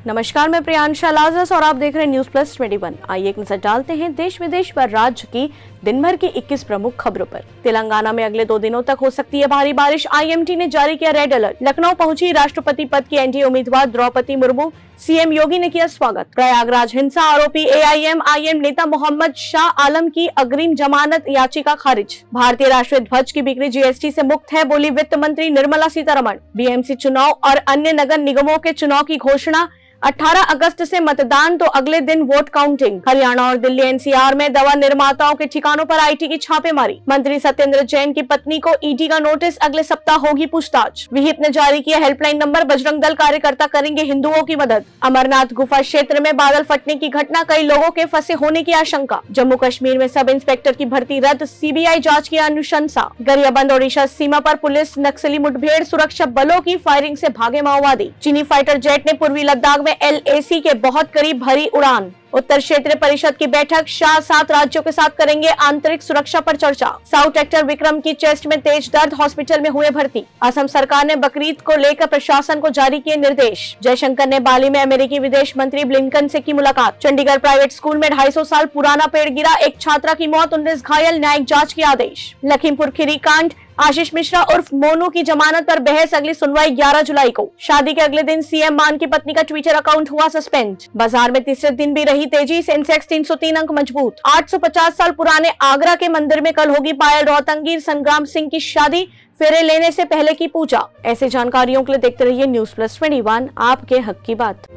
नमस्कार, मैं प्रियांशा लाजस और आप देख रहे हैं न्यूज प्लस 21। आइए एक नजर डालते हैं देश विदेश व राज्य की दिन भर की 21 प्रमुख खबरों पर। तेलंगाना में अगले 2 दिनों तक हो सकती है भारी बारिश, आईएमडी ने जारी किया रेड अलर्ट। लखनऊ पहुंची राष्ट्रपति पद की एनडीए उम्मीदवार द्रौपदी मुर्मू, सीएम योगी ने किया स्वागत। प्रयागराज हिंसा आरोपी एआईएमआईएम नेता मोहम्मद शाह आलम की अग्रिम जमानत याचिका खारिज। भारतीय राष्ट्रीय ध्वज की बिक्री जीएसटी से मुक्त है, बोली वित्त मंत्री निर्मला सीतारमण। बीएमसी चुनाव और अन्य नगर निगमों के चुनाव की घोषणा, 18 अगस्त से मतदान तो अगले दिन वोट काउंटिंग। हरियाणा और दिल्ली एनसीआर में दवा निर्माताओं के ठिकानों पर आईटी की छापेमारी। मंत्री सत्येंद्र जैन की पत्नी को ईडी का नोटिस, अगले सप्ताह होगी पूछताछ। विहिप ने जारी किया हेल्पलाइन नंबर, बजरंग दल कार्यकर्ता करेंगे हिंदुओं की मदद। अमरनाथ गुफा क्षेत्र में बादल फटने की घटना, कई लोगों के फंसे होने की आशंका। जम्मू कश्मीर में सब इंस्पेक्टर की भर्ती रद्द, सीबीआई जांच की अनुशंसा। गरियाबंद ओडिशा सीमा पर पुलिस नक्सली मुठभेड़, सुरक्षा बलों की फायरिंग से भागे माओवादी। चीनी फाइटर जेट ने पूर्वी लद्दाख में एलएसी के बहुत करीब भरी उड़ान। उत्तर क्षेत्रीय परिषद की बैठक, शाह 7 राज्यों के साथ करेंगे आंतरिक सुरक्षा पर चर्चा। साउथ एक्टर विक्रम की चेस्ट में तेज दर्द, हॉस्पिटल में हुए भर्ती। असम सरकार ने बकरीद को लेकर प्रशासन को जारी किए निर्देश। जयशंकर ने बाली में अमेरिकी विदेश मंत्री ब्लिंकन से की मुलाकात। चंडीगढ़ प्राइवेट स्कूल में 250 साल पुराना पेड़ गिरा, एक छात्रा की मौत, 19 घायल, न्यायिक जांच के आदेश। लखीमपुर खीरी कांड, आशीष मिश्रा उर्फ मोनू की जमानत पर बहस, अगली सुनवाई 11 जुलाई को। शादी के अगले दिन सीएम मान की पत्नी का ट्विटर अकाउंट हुआ सस्पेंड। बाजार में तीसरे दिन भी रही तेजी, सेंसेक्स 303 अंक मजबूत। 850 साल पुराने आगरा के मंदिर में कल होगी पायल रोहतंगी संग्राम सिंह की शादी, फेरे लेने से पहले की पूजा। ऐसी जानकारियों के लिए देखते रहिए न्यूज प्लस 21, आपके हक की बात।